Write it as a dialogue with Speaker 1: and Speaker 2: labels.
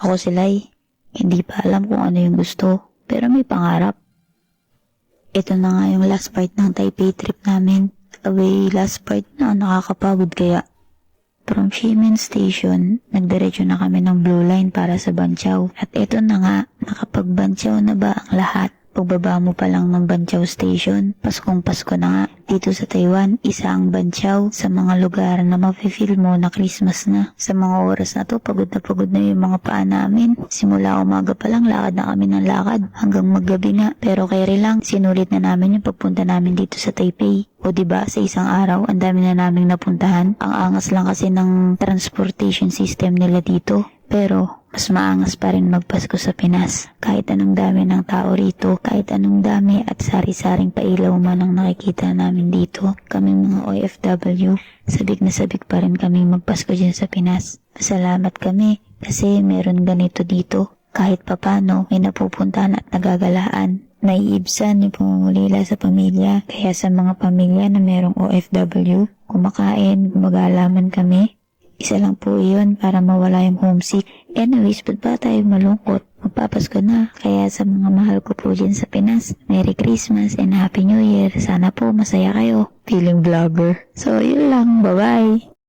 Speaker 1: Ako sila'y hindi pa alam kung ano yung gusto, pero may pangarap. Ito na nga yung last part ng Taipei trip namin. Away last part na nakakapagod kaya. From Ximen Station, nagdiretso na kami ng Blue Line para sa Banqiao. At ito na nga, nakapag-Banqiao na ba ang lahat? Pagbaba mo pa lang ng Banqiao Station, Paskong Pasko na nga. Dito sa Taiwan, isa ang Banqiao sa mga lugar na mafe-feel mo na Christmas na. Sa mga oras na to, pagod na yung mga paa namin. Simula umaga pa lang, lakad na kami ng lakad hanggang maggabi nga. Pero kaya lang, sinulit na namin yung pagpunta namin dito sa Taipei. O diba, sa isang araw, ang dami na naming napuntahan. Ang angas lang kasi ng transportation system nila dito. Pero, mas maangas pa rin magpasko sa Pinas. Kahit anong dami ng tao rito, kahit anong dami at sari-saring pailaw man ang nakikita namin dito, kaming mga OFW, sabik na sabik pa rin kaming magpasko dyan sa Pinas. Salamat kami kasi meron ganito dito. Kahit papano, may napupuntahan at nagagalaan. Naiibsan yung pangungulila sa pamilya. Kaya sa mga pamilya na merong OFW, kumakain, gumagalaman kami. Isa lang po yun para mawala yung homesick. Anyways, ba't ba tayo malungkot? Magpapasko na. Kaya sa mga mahal ko po dyan sa Pinas, Merry Christmas and Happy New Year. Sana po masaya kayo. Feeling vlogger. So, yun lang. Bye-bye.